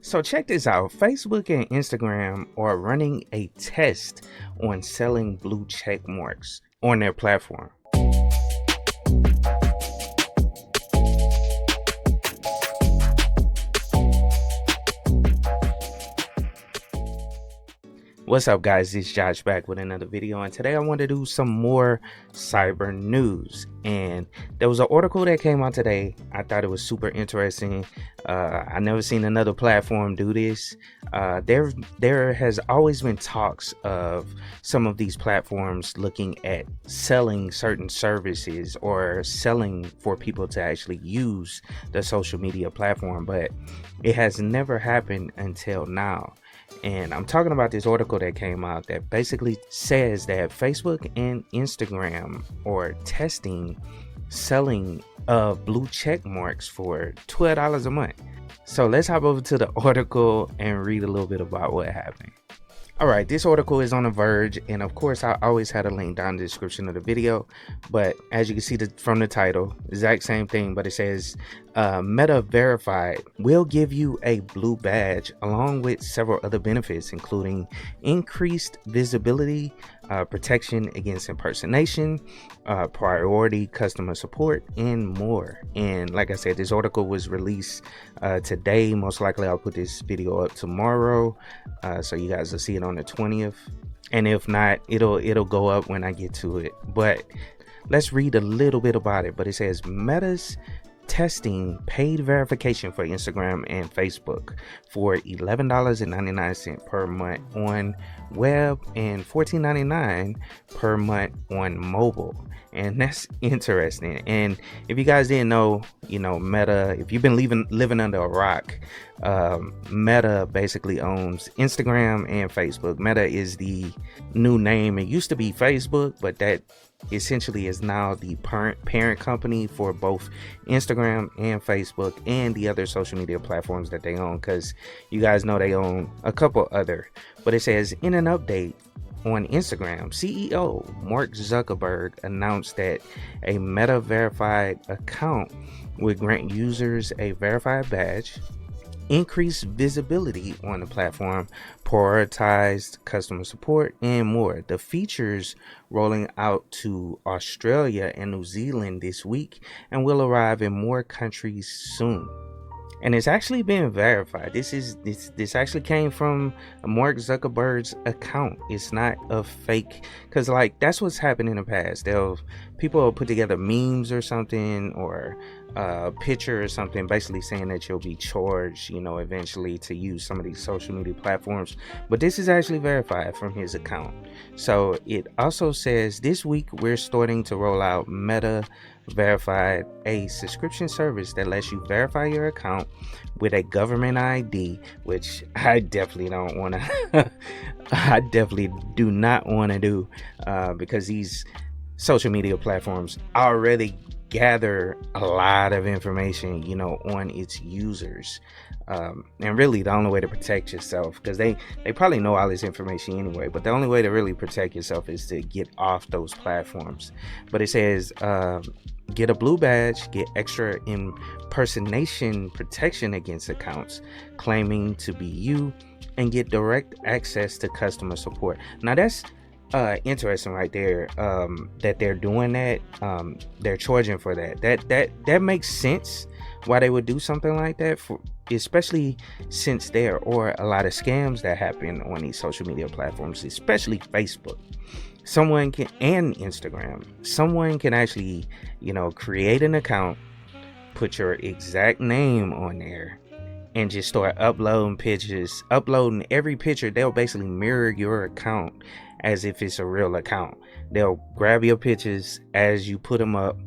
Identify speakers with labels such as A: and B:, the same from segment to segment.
A: So check this out. Facebook and Instagram are running a test on selling blue check marks on their platform. What's up, guys? It's Josh back with another video, and today I want to do some more cyber news. And there was an article that came out today. I thought it was super interesting. I never seen another platform do this. There has always been talks of some of these platforms looking at selling certain services or selling for people to actually use the social media platform, but it has never happened until now. And I'm talking about this article that came out that basically says that Facebook and Instagram are testing selling blue check marks for $12 a month. So let's hop over to the article and read a little bit about what happened. All right, this article is on The Verge, and of course I always had a link down in the description of the video, but as you can see from the title, exact same thing, but it says Meta Verfied will give you a blue badge along with several other benefits, including increased visibility, protection against impersonation, priority customer support, and more. And like I said, this article was released today. Most likely I'll put this video up tomorrow, so you guys will see it on the 20th, and if not, it'll go up when I get to it. But let's read a little bit about it. But it says Meta's testing paid verification for Instagram and Facebook for $11.99 per month on web and $14.99 per month on mobile. And that's interesting. And if you guys didn't know, Meta, if you've been living under a rock, Meta basically owns Instagram and Facebook. Meta is the new name. It used to be Facebook, but that essentially is now the parent company for both Instagram and Facebook and the other social media platforms that they own, because you guys know they own a couple other. But it says, in an update on Instagram, CEO Mark Zuckerberg announced that a Meta Verified account would grant users a verified badge, increase visibility on the platform, prioritized customer support, and more. The features rolling out to Australia and New Zealand this week and will arrive in more countries soon. And it's actually been verified. This actually came from Mark Zuckerberg's account. It's not a fake, because like that's what's happened in the past. People will put together memes or something, or a picture or something, basically saying that you'll be charged, eventually to use some of these social media platforms. But this is actually verified from his account. So it also says this week we're starting to roll out Meta Verified, a subscription service that lets you verify your account with a government ID, which I definitely don't want to I definitely do not want to do, because these social media platforms already gather a lot of information on its users, and really the only way to protect yourself, because they probably know all this information anyway, but the only way to really protect yourself is to get off those platforms. But it says get a blue badge, get extra impersonation protection against accounts claiming to be you, and get direct access to customer support. Now that's interesting right there, that they're doing that. They're charging for that. That makes sense why they would do something like that, especially since there are a lot of scams that happen on these social media platforms, especially Facebook. And Instagram, someone can actually create an account, put your exact name on there, and just start uploading pictures, uploading every picture. They'll basically mirror your account as if it's a real account. They'll grab your pictures as you put them up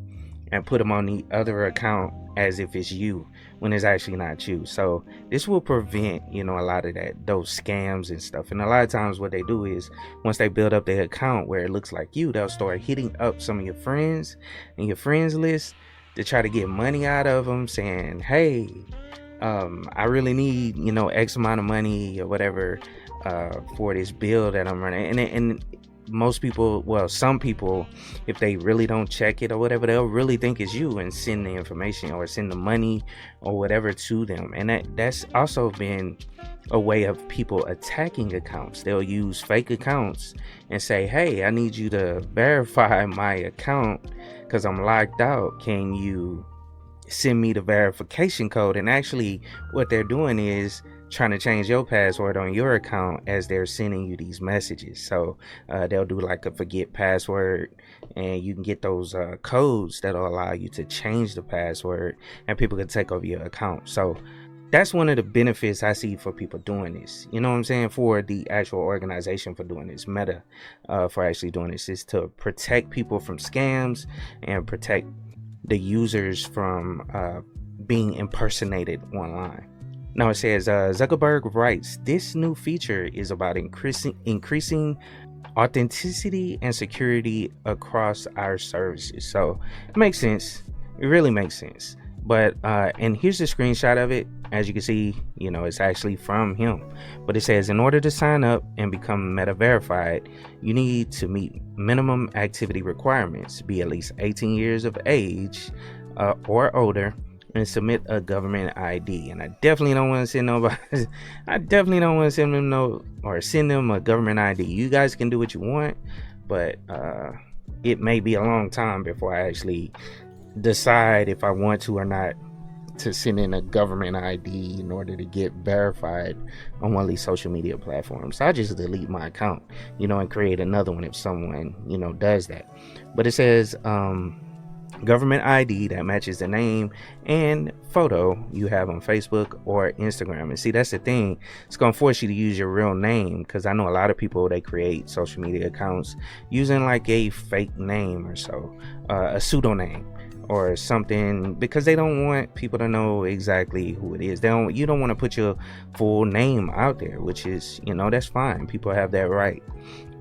A: and put them on the other account as if it's you, when it's actually not you. So this will prevent a lot of those scams and stuff. And a lot of times what they do is, once they build up their account where it looks like you, they'll start hitting up some of your friends and your friends list to try to get money out of them, saying, hey, I really need X amount of money or whatever for this bill that I'm running. And most people, well, some people, if they really don't check it or whatever, they'll really think it's you and send the information or send the money or whatever to them. And that's also been a way of people attacking accounts. They'll use fake accounts and say, hey, I need you to verify my account because I'm locked out. Can you send me the verification code? And actually what they're doing is trying to change your password on your account as they're sending you these messages. So they'll do like a forget password, and you can get those codes that'll allow you to change the password, and people can take over your account. So that's one of the benefits I see for people doing this. You know what I'm saying? For the actual organization for doing this, Meta, for actually doing this, is to protect people from scams and protect the users from being impersonated online. Now it says Zuckerberg writes, this new feature is about increasing authenticity and security across our services. So it makes sense. It really makes sense. But and here's the screenshot of it. As you can see, you know, it's actually from him. But it says, in order to sign up and become Meta verified, you need to meet minimum activity requirements, be at least 18 years of age or older, and submit a government ID. And I definitely don't want to send nobody. I definitely don't want to send them send them a government ID. You guys can do what you want, but it may be a long time before I actually decide if I want to or not to send in a government ID in order to get verified on one of these social media platforms. So I just delete my account, you know, and create another one if someone, you know, does that. But it says government ID that matches the name and photo you have on Facebook or Instagram. And see, that's the thing, it's gonna force you to use your real name, because I know a lot of people, they create social media accounts using like a fake name or so, a pseudonym or something, because they don't want people to know exactly who it is. You don't want to put your full name out there, which is, you know, that's fine, people have that right.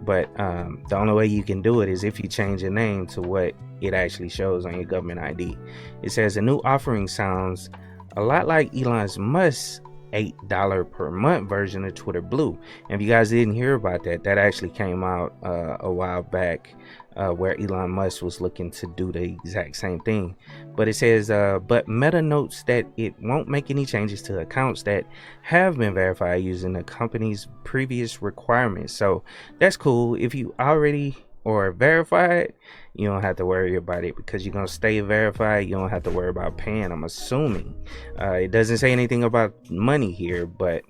A: But the only way you can do it is if you change your name to what it actually shows on your government ID. It says the new offering sounds a lot like Elon Musk's $8 per month version of Twitter Blue. And if you guys didn't hear about that, that actually came out a while back, where Elon Musk was looking to do the exact same thing. But it says, but Meta notes that it won't make any changes to accounts that have been verified using the company's previous requirements. So that's cool. If you already or verified, you don't have to worry about it, because you're gonna stay verified. You don't have to worry about paying, I'm assuming. It doesn't say anything about money here, but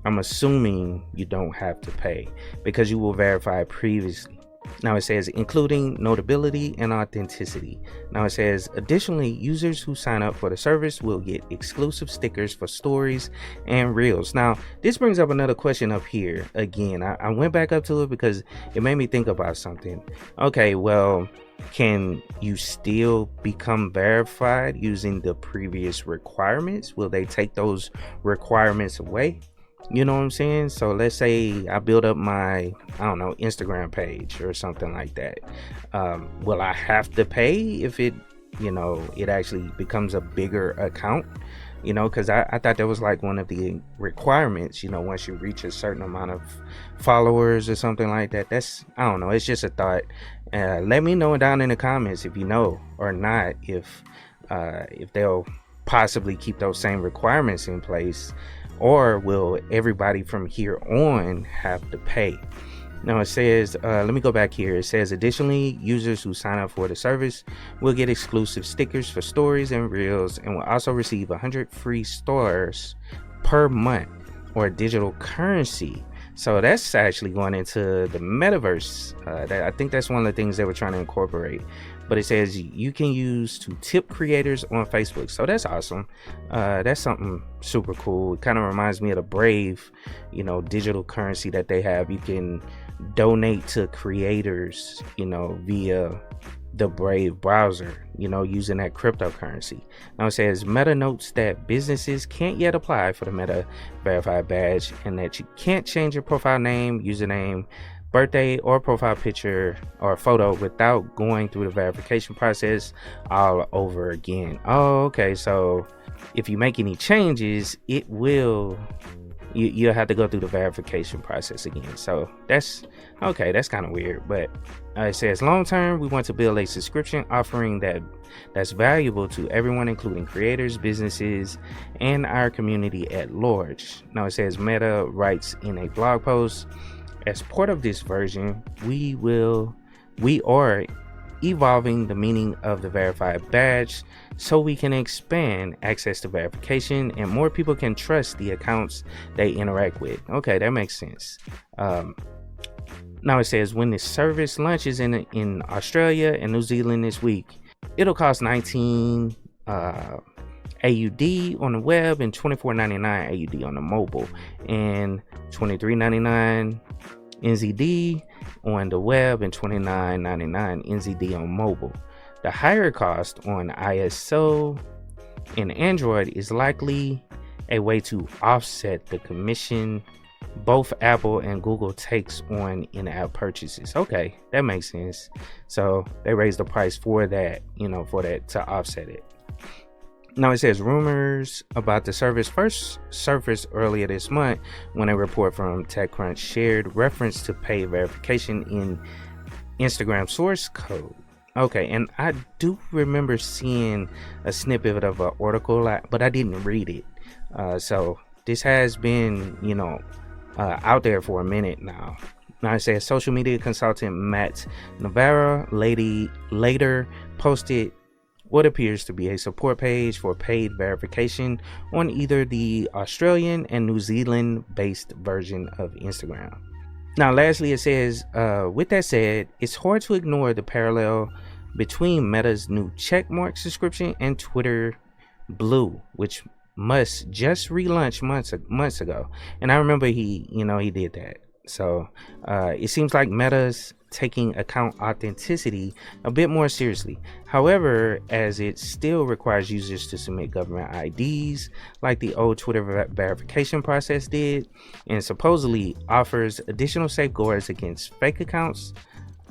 A: I'm assuming you don't have to pay because you were verified previously. Now it says including notability and authenticity. Now it says additionally, users who sign up for the service will get exclusive stickers for stories and reels. Now this brings up another question up here. Again, I went back up to it because it made me think about something. Okay, well, can you still become verified using the previous requirements? Will they take those requirements away? You know what I'm saying? So let's say I build up my, I don't know, Instagram page or something like that. Will I have to pay if it, you know, it actually becomes a bigger account? You know, because I thought that was like one of the requirements, you know, once you reach a certain amount of followers or something like that. That's, I don't know, it's just a thought. Let me know down in the comments if you know or not, if they'll possibly keep those same requirements in place, or will everybody from here on have to pay? Now it says, let me go back here. It says additionally, users who sign up for the service will get exclusive stickers for stories and reels, and will also receive 100 free stars per month or digital currency. So that's actually going into the metaverse. I think that's one of the things they were trying to incorporate. But it says you can use to tip creators on Facebook. So that's awesome. That's something super cool. It kind of reminds me of the Brave, you know, digital currency that they have. You can donate to creators, you know, via the Brave browser, you know, using that cryptocurrency. Now it says Meta notes that businesses can't yet apply for the Meta Verified badge, and that you can't change your profile name, username, birthday, or profile picture or photo without going through the verification process all over again. Oh, okay. So if you make any changes, it will, you'll have to go through the verification process again. So that's okay. That's kind of weird, but it says long term, we want to build a subscription offering that's valuable to everyone, including creators, businesses, and our community at large. Now it says Meta writes in a blog post, as part of this version, we are evolving the meaning of the verified badge so we can expand access to verification and more people can trust the accounts they interact with. Okay, that makes sense. Now it says when the service launches in Australia and New Zealand this week, it'll cost 19 AUD on the web and 24.99 AUD on the mobile, and 23.99 NZD on the web and 29.99 NZD on mobile. The higher cost on ISO and Android is likely a way to offset the commission both Apple and Google takes on in-app purchases. Okay, that makes sense. So they raised the price for that, for that to offset it. Now it says rumors about the service first surfaced earlier this month when a report from TechCrunch shared reference to paid verification in Instagram source code. Okay, and I do remember seeing a snippet of an article, but I didn't read it. So this has been, out there for a minute now. Now it says social media consultant Matt Navarro later posted what appears to be a support page for paid verification on either the Australian and New Zealand based version of Instagram. Now lastly, it says with that said, it's hard to ignore the parallel between Meta's new checkmark subscription and Twitter Blue, which must just relaunch months ago. And I remember he did that. So it seems like Meta's taking account authenticity a bit more seriously. However, as it still requires users to submit government IDs like the old Twitter verification process did, and supposedly offers additional safeguards against fake accounts,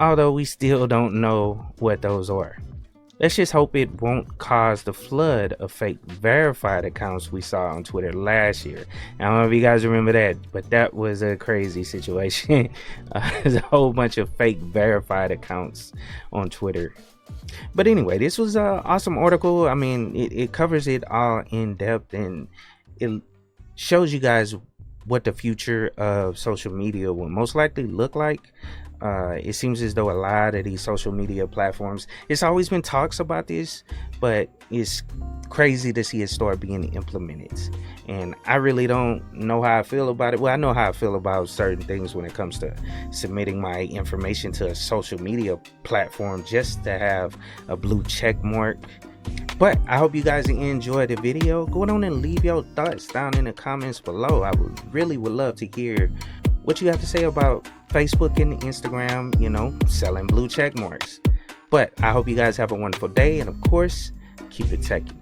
A: although we still don't know what those are. Let's just hope it won't cause the flood of fake verified accounts we saw on Twitter last year. I don't know if you guys remember that, but that was a crazy situation. There's a whole bunch of fake verified accounts on Twitter. But anyway, this was an awesome article. I mean, it covers it all in depth, and it shows you guys what the future of social media will most likely look like. It seems as though a lot of these social media platforms, it's always been talks about this, but it's crazy to see it start being implemented. And I really don't know how I feel about it. Well, I know how I feel about certain things when it comes to submitting my information to a social media platform just to have a blue check mark. But I hope you guys enjoyed the video. Go on and leave your thoughts down in the comments below. I would love to hear what you have to say about Facebook and Instagram, selling blue check marks. But I hope you guys have a wonderful day, and of course, keep it techie.